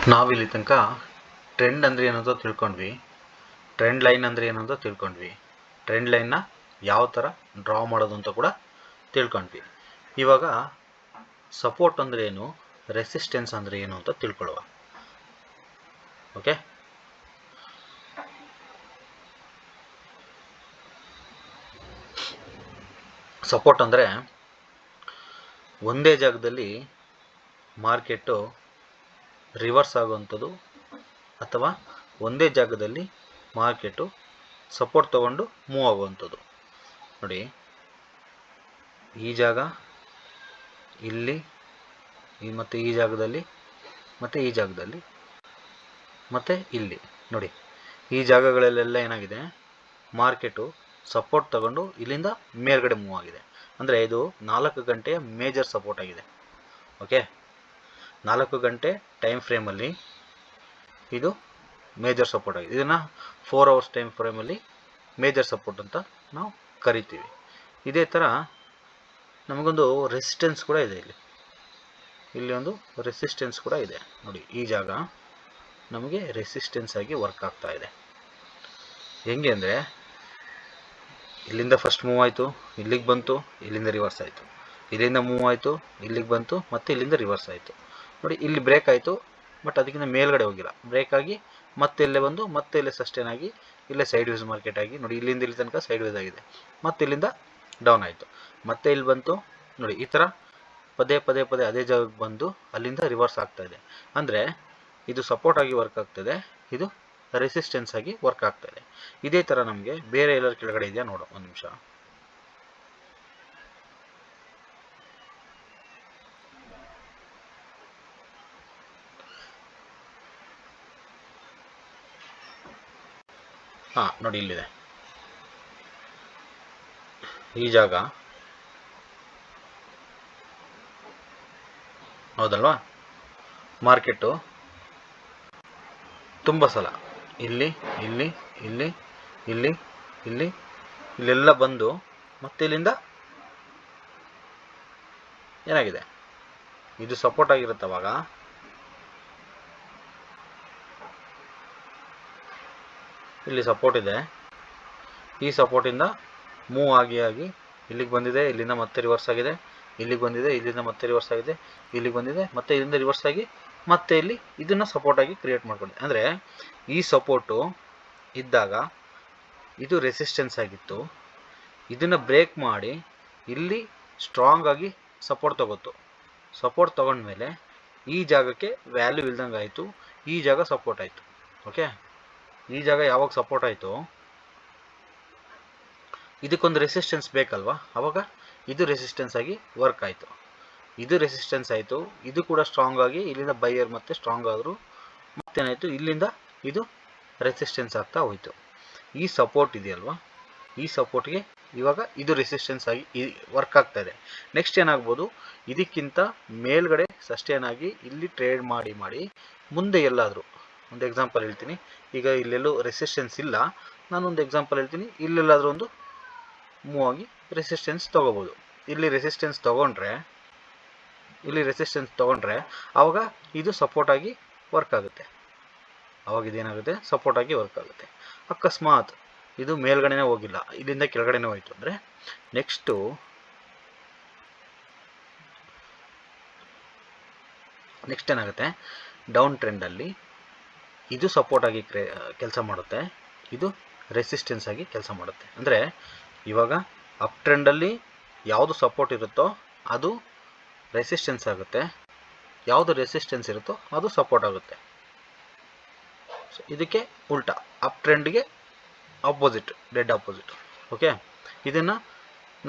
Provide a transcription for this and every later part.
ನಾವಿಲ್ಲಿ ತನಕ ಟ್ರೆಂಡ್ ಅಂದರೆ ಏನಂತ ತಿಳ್ಕೊಂಡ್ವಿ, ಟ್ರೆಂಡ್ ಲೈನ್ ಅಂದರೆ ಏನಂತ ತಿಳ್ಕೊಂಡ್ವಿ, ಟ್ರೆಂಡ್ ಲೈನ್ನ ಯಾವ ಥರ ಡ್ರಾ ಮಾಡೋದು ಅಂತ ಕೂಡ ತಿಳ್ಕೊಂಡ್ವಿ. ಇವಾಗ ಸಪೋರ್ಟ್ ಅಂದರೆ ಏನು, ರೆಸಿಸ್ಟೆನ್ಸ್ ಅಂದರೆ ಏನು ಅಂತ ತಿಳ್ಕೊಳ್ಳುವ. ಓಕೆ, ಸಪೋರ್ಟ್ ಅಂದರೆ ಒಂದೇ ಜಾಗದಲ್ಲಿ ಮಾರ್ಕೆಟು ರಿವರ್ಸ್ ಆಗುವಂಥದ್ದು ಅಥವಾ ಒಂದೇ ಜಾಗದಲ್ಲಿ ಮಾರ್ಕೆಟು ಸಪೋರ್ಟ್ ತಗೊಂಡು ಮೂವ್ ಆಗುವಂಥದ್ದು. ನೋಡಿ, ಈ ಜಾಗ ಇಲ್ಲಿ, ಮತ್ತು ಈ ಜಾಗದಲ್ಲಿ, ಮತ್ತು ಈ ಜಾಗದಲ್ಲಿ, ಮತ್ತು ಇಲ್ಲಿ ನೋಡಿ, ಈ ಜಾಗಗಳಲ್ಲೆಲ್ಲ ಏನಾಗಿದೆ, ಮಾರ್ಕೆಟು ಸಪೋರ್ಟ್ ತಗೊಂಡು ಇಲ್ಲಿಂದ ಮೇಲ್ಗಡೆ ಮೂವ್ ಆಗಿದೆ. ಅಂದರೆ ಇದು 4 ಗಂಟೆಯ ಮೇಜರ್ ಸಪೋರ್ಟ್ ಆಗಿದೆ. ಓಕೆ, 4 ಗಂಟೆ ಟೈಮ್ ಫ್ರೇಮಲ್ಲಿ ಇದು ಮೇಜರ್ ಸಪೋರ್ಟ್ ಆಗಿದೆ. ಇದನ್ನು 4 ಅವರ್ಸ್ ಟೈಮ್ ಫ್ರೇಮಲ್ಲಿ ಮೇಜರ್ ಸಪೋರ್ಟ್ ಅಂತ ನಾವು ಕರಿತೀವಿ. ಇದೇ ಥರ ನಮಗೊಂದು ರೆಸಿಸ್ಟೆನ್ಸ್ ಕೂಡ ಇದೆ. ಇಲ್ಲಿ ಒಂದು ರೆಸಿಸ್ಟೆನ್ಸ್ ಕೂಡ ಇದೆ. ನೋಡಿ, ಈ ಜಾಗ ನಮಗೆ ರೆಸಿಸ್ಟೆನ್ಸ್ ಆಗಿ ವರ್ಕ್ ಆಗ್ತಾ ಇದೆ. ಹೆಂಗೆ ಅಂದರೆ, ಇಲ್ಲಿಂದ ಫಸ್ಟ್ ಮೂವ್ ಆಯಿತು, ಇಲ್ಲಿಗೆ ಬಂತು, ಇಲ್ಲಿಂದ ರಿವರ್ಸ್ ಆಯಿತು, ಇಲ್ಲಿಂದ ಮೂವ್ ಆಯಿತು, ಇಲ್ಲಿಗೆ ಬಂತು, ಮತ್ತು ಇಲ್ಲಿಂದ ರಿವರ್ಸ್ ಆಯಿತು. ನೋಡಿ, ಇಲ್ಲಿ ಬ್ರೇಕ್ ಆಯಿತು, ಬಟ್ ಅದಕ್ಕಿಂತ ಮೇಲ್ಗಡೆ ಹೋಗಿಲ್ಲ, ಬ್ರೇಕ್ ಆಗಿ ಮತ್ತೆ ಇಲ್ಲೇ ಬಂದು ಮತ್ತೆ ಇಲ್ಲೇ ಸಸ್ಟೇನ್ ಆಗಿ ಇಲ್ಲೇ ಸೈಡ್ ವೇಸ್ ಮಾರ್ಕೆಟ್ ಆಗಿ, ನೋಡಿ ಇಲ್ಲಿಂದ ಇಲ್ಲಿ ತನಕ ಸೈಡ್ ವೇಸ್ ಆಗಿದೆ, ಮತ್ತೆ ಇಲ್ಲಿಂದ ಡೌನ್ ಆಯಿತು, ಮತ್ತೆ ಇಲ್ಲಿ ಬಂತು. ನೋಡಿ, ಈ ಥರ ಪದೇ ಪದೇ ಪದೇ ಅದೇ ಜಾಗಕ್ಕೆ ಬಂದು ಅಲ್ಲಿಂದ ರಿವರ್ಸ್ ಆಗ್ತಾ ಇದೆ. ಅಂದರೆ ಇದು ಸಪೋರ್ಟ್ ಆಗಿ ವರ್ಕ್ ಆಗ್ತದೆ, ಇದು ರೆಸಿಸ್ಟೆನ್ಸ್ ಆಗಿ ವರ್ಕ್ ಆಗ್ತಾಯಿದೆ. ಇದೇ ಥರ ನಮಗೆ ಬೇರೆ ಎಲ್ಲರ ಕೆಳಗಡೆ ಇದೆಯಾ ನೋಡೋ, ಒಂದು ನಿಮಿಷ. ಹಾಂ, ನೋಡಿ ಇಲ್ಲಿದೆ ಈ ಜಾಗ, ಹೌದಲ್ವಾ? ಮಾರ್ಕೆಟು ತುಂಬ ಸಲ ಇಲ್ಲಿ ಇಲ್ಲಿ ಇಲ್ಲಿ ಇಲ್ಲಿ ಇಲ್ಲಿ ಇಲ್ಲೆಲ್ಲ ಬಂದು ಮತ್ತೆ ಇಲ್ಲಿಂದ ಏನಾಗಿದೆ, ಇದು ಸಪೋರ್ಟ್ ಆಗಿರುತ್ತೆ. ಅವಾಗ ಇಲ್ಲಿ ಸಪೋರ್ಟ್ ಇದೆ, ಈ ಸಪೋರ್ಟಿಂದ ಮೂವ್ ಆಗಿ ಆಗಿ ಇಲ್ಲಿಗೆ ಬಂದಿದೆ, ಇಲ್ಲಿಂದ ಮತ್ತೆ ರಿವರ್ಸ್ ಆಗಿದೆ, ಇಲ್ಲಿಗೆ ಬಂದಿದೆ, ಇಲ್ಲಿಂದ ಮತ್ತೆ ರಿವರ್ಸ್ ಆಗಿದೆ, ಇಲ್ಲಿಗೆ ಬಂದಿದೆ, ಮತ್ತೆ ಇಲ್ಲಿಂದ ರಿವರ್ಸ್ ಆಗಿ ಮತ್ತೆ ಇಲ್ಲಿ ಇದನ್ನು ಸಪೋರ್ಟ್ ಆಗಿ ಕ್ರಿಯೇಟ್ ಮಾಡ್ಕೊಂಡಿದೆ. ಅಂದರೆ ಈ ಸಪೋರ್ಟು ಇದ್ದಾಗ ಇದು ರೆಸಿಸ್ಟೆನ್ಸ್ ಆಗಿತ್ತು, ಇದನ್ನು ಬ್ರೇಕ್ ಮಾಡಿ ಇಲ್ಲಿ ಸ್ಟ್ರಾಂಗ್ ಆಗಿ ಸಪೋರ್ಟ್ ತಗೋತು. ಸಪೋರ್ಟ್ ತಗೊಂಡ್ಮೇಲೆ ಈ ಜಾಗಕ್ಕೆ ವ್ಯಾಲ್ಯೂ ಇಲ್ದಂಗೆ ಆಯಿತು, ಈ ಜಾಗ ಸಪೋರ್ಟ್ ಆಯಿತು. ಓಕೆ, ಈ ಜಾಗ ಯಾವಾಗ ಸಪೋರ್ಟ್ ಆಯಿತು, ಇದಕ್ಕೊಂದು ರೆಸಿಸ್ಟೆನ್ಸ್ ಬೇಕಲ್ವಾ, ಆವಾಗ ಇದು ರೆಸಿಸ್ಟೆನ್ಸ್ ಆಗಿ ವರ್ಕ್ ಆಯಿತು, ಇದು ರೆಸಿಸ್ಟೆನ್ಸ್ ಆಯಿತು, ಇದು ಕೂಡ ಸ್ಟ್ರಾಂಗ್ ಆಗಿ ಇಲ್ಲಿಂದ ಬೈಯರ್ ಮತ್ತೆ ಸ್ಟ್ರಾಂಗ್ ಆದರು, ಮತ್ತೇನಾಯಿತು, ಇಲ್ಲಿಂದ ಇದು ರೆಸಿಸ್ಟೆನ್ಸ್ ಆಗ್ತಾ ಹೋಯಿತು. ಈ ಸಪೋರ್ಟ್ ಇದೆಯಲ್ವಾ, ಈ ಸಪೋರ್ಟ್ಗೆ ಇವಾಗ ಇದು ರೆಸಿಸ್ಟೆನ್ಸ್ ಆಗಿ ವರ್ಕ್ ಆಗ್ತಾ ಇದೆ. ನೆಕ್ಸ್ಟ್ ಏನಾಗ್ಬೋದು, ಇದಕ್ಕಿಂತ ಮೇಲ್ಗಡೆ ಸಸ್ಟೇನ್ ಆಗಿ ಇಲ್ಲಿ ಟ್ರೇಡ್ ಮಾಡಿ ಮಾಡಿ ಮುಂದೆ ಎಲ್ಲಾದರೂ ಒಂದು ಎಕ್ಸಾಂಪಲ್ ಹೇಳ್ತೀನಿ. ಈಗ ಇಲ್ಲೆಲ್ಲೂ ರೆಸಿಸ್ಟೆನ್ಸ್ ಇಲ್ಲ, ನಾನೊಂದು ಎಕ್ಸಾಂಪಲ್ ಹೇಳ್ತೀನಿ. ಇಲ್ಲೆಲ್ಲಾದರೂ ಒಂದು ಮೂವ್ ಆಗಿ ರೆಸಿಸ್ಟೆನ್ಸ್ ತೊಗೋಬೋದು. ಇಲ್ಲಿ ರೆಸಿಸ್ಟೆನ್ಸ್ ತೊಗೊಂಡ್ರೆ ಆವಾಗ ಇದು ಸಪೋರ್ಟ್ ಆಗಿ ವರ್ಕ್ ಆಗುತ್ತೆ. ಆವಾಗ ಇದೇನಾಗುತ್ತೆ, ಸಪೋರ್ಟ್ ಆಗಿ ವರ್ಕ್ ಆಗುತ್ತೆ. ಅಕಸ್ಮಾತ್ ಇದು ಮೇಲ್ಗಡೆನೇ ಹೋಗಿಲ್ಲ, ಇಲ್ಲಿಂದ ಕೆಳಗಡೆನೇ ಹೋಯಿತು ಅಂದರೆ ನೆಕ್ಸ್ಟ್ ಏನಾಗುತ್ತೆ, ಡೌನ್ ಟ್ರೆಂಡಲ್ಲಿ ಇದು ಸಪೋರ್ಟ್ ಆಗಿ ಕೆಲಸ ಮಾಡುತ್ತೆ, ಇದು ರೆಸಿಸ್ಟೆನ್ಸ್ ಆಗಿ ಕೆಲಸ ಮಾಡುತ್ತೆ. ಅಂದರೆ ಇವಾಗ ಅಪ್ ಟ್ರೆಂಡಲ್ಲಿ ಯಾವುದು ಸಪೋರ್ಟ್ ಇರುತ್ತೋ ಅದು ರೆಸಿಸ್ಟೆನ್ಸ್ ಆಗುತ್ತೆ, ಯಾವುದು ರೆಸಿಸ್ಟೆನ್ಸ್ ಇರುತ್ತೋ ಅದು ಸಪೋರ್ಟ್ ಆಗುತ್ತೆ. ಸೊ ಇದಕ್ಕೆ ಉಲ್ಟಾ, ಅಪ್ ಟ್ರೆಂಡ್ಗೆ ಆಪೋಸಿಟ್, ಡೆಡ್ ಆಪೋಸಿಟ್. ಓಕೆ, ಇದನ್ನು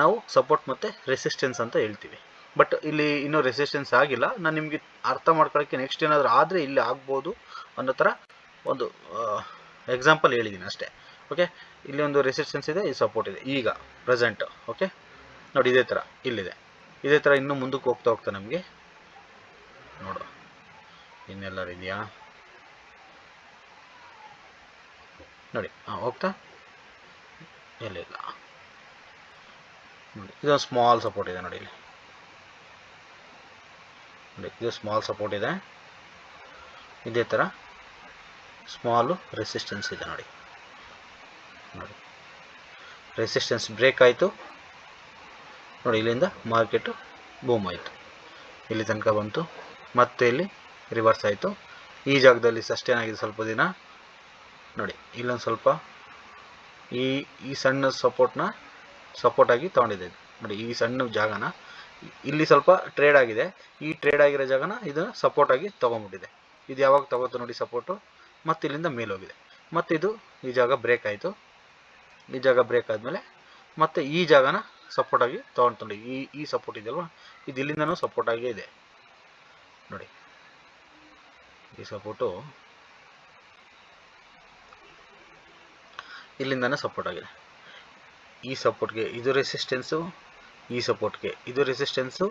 ನಾವು ಸಪೋರ್ಟ್ ಮತ್ತು ರೆಸಿಸ್ಟೆನ್ಸ್ ಅಂತ ಹೇಳ್ತೀವಿ. ಬಟ್ ಇಲ್ಲಿ ಇನ್ನೂ ರೆಸಿಸ್ಟೆನ್ಸ್ ಆಗಿಲ್ಲ. ನಾನು ನಿಮಗೆ ಅರ್ಥ ಮಾಡ್ಕೊಳ್ಳೋಕ್ಕೆ ನೆಕ್ಸ್ಟ್ ಏನಾದರೂ ಆದರೆ ಇಲ್ಲಿ ಆಗ್ಬೋದು ಅನ್ನೋ ಥರ ಒಂದು ಎಕ್ಸಾಂಪಲ್ ಹೇಳಿದ್ದೀನಿ ಅಷ್ಟೇ. ಓಕೆ, ಇಲ್ಲಿ ಒಂದು ರೆಸಿಸ್ಟೆನ್ಸ್ ಇದೆ, ಈ ಸಪೋರ್ಟ್ ಇದೆ ಈಗ ಪ್ರೆಸೆಂಟ್. ಓಕೆ, ನೋಡಿ ಇದೇ ಥರ ಇಲ್ಲಿದೆ, ಇದೇ ಥರ ಇನ್ನೂ ಮುಂದಕ್ಕೆ ಹೋಗ್ತಾ ನಮಗೆ ನೋಡು ಇನ್ನೆಲ್ಲರೂ ಇದೆಯಾ ನೋಡಿ. ಹೋಗ್ತಾ ಎಲ್ಲಿಲ್ಲ ನೋಡಿ, ಇದೊಂದು ಸ್ಮಾಲ್ ಸಪೋರ್ಟ್ ಇದೆ ನೋಡಿ, ಇಲ್ಲಿ ನೋಡಿ ಇದು ಸ್ಮಾಲ್ ಸಪೋರ್ಟ್ ಇದೆ, ಇದೇ ಥರ ಸ್ಮಾಲು ರೆಸಿಸ್ಟೆನ್ಸ್ ಇದೆ ನೋಡಿ. ರೆಸಿಸ್ಟೆನ್ಸ್ ಬ್ರೇಕ್ ಆಯಿತು ನೋಡಿ. ಇಲ್ಲಿಂದ ಮಾರ್ಕೆಟು ಬೂಮ್ ಆಯಿತು, ಇಲ್ಲಿ ತನಕ ಬಂತು, ಮತ್ತೆ ಇಲ್ಲಿ ರಿವರ್ಸ್ ಆಯಿತು. ಈ ಜಾಗದಲ್ಲಿ ಸಸ್ಟೇನ್ ಆಗಿದೆ ಸ್ವಲ್ಪ ದಿನ ನೋಡಿ. ಇಲ್ಲೊಂದು ಸ್ವಲ್ಪ ಈ ಸಣ್ಣ ಸಪೋರ್ಟಾಗಿ ತೊಗೊಂಡಿದೆ ನೋಡಿ. ಈ ಸಣ್ಣ ಜಾಗನ ಇಲ್ಲಿ ಸ್ವಲ್ಪ ಟ್ರೇಡ್ ಆಗಿದೆ, ಈ ಟ್ರೇಡ್ ಆಗಿರೋ ಜಾಗನ ಇದನ್ನು ಸಪೋರ್ಟಾಗಿ ತೊಗೊಂಡ್ಬಿಟ್ಟಿದೆ. ಇದು ಯಾವಾಗ ತಗೋತು ನೋಡಿ ಸಪೋರ್ಟು, ಮತ್ತು ಇಲ್ಲಿಂದ ಮೇಲೆ ಹೋಗಿದೆ, ಮತ್ತು ಈ ಜಾಗ ಬ್ರೇಕ್ ಆಯಿತು. ಈ ಜಾಗ ಬ್ರೇಕ್ ಆದಮೇಲೆ ಮತ್ತೆ ಈ ಜಾಗನ ಸಪೋರ್ಟಾಗಿ ತೊಗೊಂಡು ಈ ಸಪೋರ್ಟ್ ಇದೆಯಲ್ವ, ಇದು ಇಲ್ಲಿಂದನೂ ಸಪೋರ್ಟಾಗಿ ಇದೆ ನೋಡಿ. ಈ ಸಪೋರ್ಟು ಇಲ್ಲಿಂದನೇ ಸಪೋರ್ಟ್ ಆಗಿದೆ. ಈ ಸಪೋರ್ಟ್ಗೆ ಇದು ರೆಸಿಸ್ಟೆನ್ಸು, ಈ ಸಪೋರ್ಟ್ಗೆ ಇದು ರೆಸಿಸ್ಟೆನ್ಸು,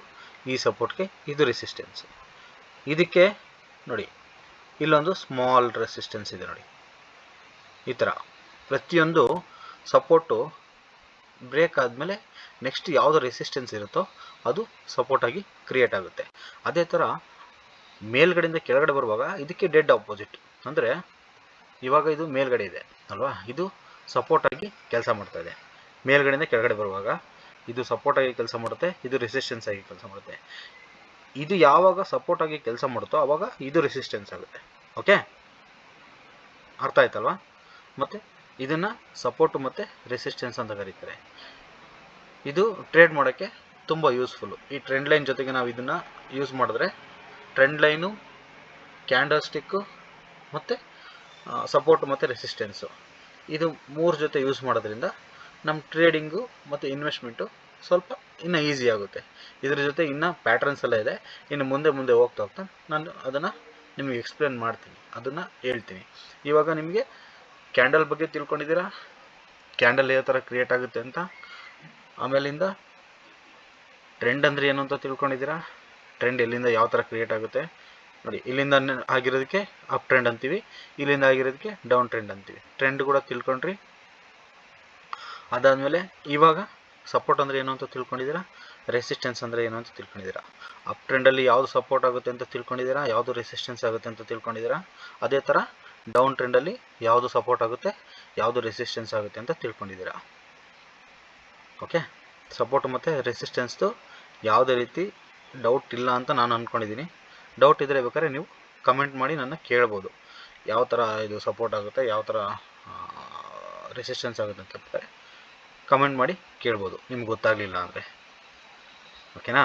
ಈ ಸಪೋರ್ಟ್ಗೆ ಇದು ರೆಸಿಸ್ಟೆನ್ಸು. ಇದಕ್ಕೆ ನೋಡಿ ಇಲ್ಲೊಂದು ಸ್ಮಾಲ್ ರೆಸಿಸ್ಟೆನ್ಸ್ ಇದೆ ನೋಡಿ. ಈ ಥರ ಪ್ರತಿಯೊಂದು ಸಪೋರ್ಟು ಬ್ರೇಕ್ ಆದಮೇಲೆ ನೆಕ್ಸ್ಟ್ ಯಾವುದು ರೆಸಿಸ್ಟೆನ್ಸ್ ಇರುತ್ತೋ ಅದು ಸಪೋರ್ಟಾಗಿ ಕ್ರಿಯೇಟ್ ಆಗುತ್ತೆ. ಅದೇ ಥರ ಮೇಲ್ಗಡೆಯಿಂದ ಕೆಳಗಡೆ ಬರುವಾಗ ಇದಕ್ಕೆ ಡೆಡ್ ಆಪೋಸಿಟ್, ಅಂದರೆ ಇವಾಗ ಇದು ಮೇಲ್ಗಡೆ ಇದೆ ಅಲ್ವಾ, ಇದು ಸಪೋರ್ಟಾಗಿ ಕೆಲಸ ಮಾಡ್ತಾ ಇದೆ. ಮೇಲ್ಗಡೆಯಿಂದ ಕೆಳಗಡೆ ಬರುವಾಗ ಇದು ಸಪೋರ್ಟಾಗಿ ಕೆಲಸ ಮಾಡುತ್ತೆ, ಇದು ರೆಸಿಸ್ಟೆನ್ಸ್ ಆಗಿ ಕೆಲಸ ಮಾಡುತ್ತೆ. ಇದು ಯಾವಾಗ ಸಪೋರ್ಟಾಗಿ ಕೆಲಸ ಮಾಡುತ್ತೋ ಆವಾಗ ಇದು ರೆಸಿಸ್ಟೆನ್ಸ್ ಆಗುತ್ತೆ. ಓಕೆ, ಅರ್ಥ ಆಯ್ತಲ್ವಾ? ಮತ್ತು ಇದನ್ನು ಸಪೋರ್ಟು ಮತ್ತು ರೆಸಿಸ್ಟೆನ್ಸ್ ಅಂತ ಕರೀತಾರೆ. ಇದು ಟ್ರೇಡ್ ಮಾಡೋಕ್ಕೆ ತುಂಬ ಯೂಸ್ಫುಲ್ಲು. ಈ ಟ್ರೆಂಡ್ ಲೈನ್ ಜೊತೆಗೆ ನಾವು ಇದನ್ನು ಯೂಸ್ ಮಾಡಿದ್ರೆ ಟ್ರೆಂಡ್ ಲೈನು, ಕ್ಯಾಂಡಲ್ ಸ್ಟಿಕ್ಕು ಮತ್ತು ಸಪೋರ್ಟು ಮತ್ತು ರೆಸಿಸ್ಟೆನ್ಸು, ಇದು ಮೂರು ಜೊತೆ ಯೂಸ್ ಮಾಡೋದ್ರಿಂದ ನಮ್ಮ ಟ್ರೇಡಿಂಗು ಮತ್ತು ಇನ್ವೆಸ್ಟ್ಮೆಂಟು ಸ್ವಲ್ಪ ಇನ್ನೂ ಈಸಿ ಆಗುತ್ತೆ. ಇದ್ರ ಜೊತೆ ಇನ್ನೂ ಪ್ಯಾಟ್ರನ್ಸ್ ಎಲ್ಲ ಇದೆ, ಇನ್ನು ಮುಂದೆ ಹೋಗ್ತಾ ನಾನು ಅದನ್ನು ನಿಮಗೆ ಎಕ್ಸ್ಪ್ಲೇನ್ ಮಾಡ್ತೀನಿ, ಅದನ್ನು ಹೇಳ್ತೀನಿ. ಇವಾಗ ನಿಮಗೆ ಕ್ಯಾಂಡಲ್ ಬಗ್ಗೆ ತಿಳ್ಕೊಂಡಿದ್ದೀರಾ, ಕ್ಯಾಂಡಲ್ ಯಾವ ಥರ ಕ್ರಿಯೇಟ್ ಆಗುತ್ತೆ ಅಂತ. ಆಮೇಲಿಂದ ಟ್ರೆಂಡ್ ಅಂದರೆ ಏನು ಅಂತ ತಿಳ್ಕೊಂಡಿದ್ದೀರಾ, ಟ್ರೆಂಡ್ ಎಲ್ಲಿಂದ ಯಾವ ಥರ ಕ್ರಿಯೇಟ್ ಆಗುತ್ತೆ ನೋಡಿ. ಇಲ್ಲಿಂದ ಆಗಿರೋದಕ್ಕೆ ಅಪ್ ಟ್ರೆಂಡ್ ಅಂತೀವಿ, ಇಲ್ಲಿಂದ ಆಗಿರೋದಕ್ಕೆ ಡೌನ್ ಟ್ರೆಂಡ್ ಅಂತೀವಿ. ಟ್ರೆಂಡ್ ಕೂಡ ತಿಳ್ಕೊಂಡ್ರಿ. ಅದಾದಮೇಲೆ ಇವಾಗ ಸಪೋರ್ಟ್ ಅಂದರೆ ಏನು ಅಂತ ತಿಳ್ಕೊಂಡಿದ್ದೀರಾ, ರೆಸಿಸ್ಟೆನ್ಸ್ ಅಂದರೆ ಏನು ಅಂತ ತಿಳ್ಕೊಂಡಿದ್ದೀರಾ. ಅಪ್ ಟ್ರೆಂಡಲ್ಲಿ ಯಾವುದು ಸಪೋರ್ಟ್ ಆಗುತ್ತೆ ಅಂತ ತಿಳ್ಕೊಂಡಿದ್ದೀರಾ, ಯಾವುದು ರೆಸಿಸ್ಟೆನ್ಸ್ ಆಗುತ್ತೆ ಅಂತ ತಿಳ್ಕೊಂಡಿದ್ದೀರಾ. ಅದೇ ಥರ ಡೌನ್ ಟ್ರೆಂಡಲ್ಲಿ ಯಾವುದು ಸಪೋರ್ಟ್ ಆಗುತ್ತೆ, ಯಾವುದು ರೆಸಿಸ್ಟೆನ್ಸ್ ಆಗುತ್ತೆ ಅಂತ ತಿಳ್ಕೊಂಡಿದ್ದೀರಾ. ಓಕೆ, ಸಪೋರ್ಟ್ ಮತ್ತು ರೆಸಿಸ್ಟೆನ್ಸ್ದು ಯಾವುದೇ ರೀತಿ ಡೌಟ್ ಇಲ್ಲ ಅಂತ ನಾನು ಅಂದ್ಕೊಂಡಿದ್ದೀನಿ. ಡೌಟ್ ಇದ್ದರೆ ಬೇಕಾದ್ರೆ ನೀವು ಕಮೆಂಟ್ ಮಾಡಿ ನನ್ನ ಕೇಳ್ಬೋದು, ಯಾವ ಥರ ಇದು ಸಪೋರ್ಟ್ ಆಗುತ್ತೆ, ಯಾವ ಥರ ರೆಸಿಸ್ಟೆನ್ಸ್ ಆಗುತ್ತೆ ಅಂತ ಕಮೆಂಟ್ ಮಾಡಿ ಕೇಳ್ಬೋದು, ನಿಮ್ಗೆ ಗೊತ್ತಾಗಲಿಲ್ಲ ಅಂದರೆ. ಓಕೆನಾ?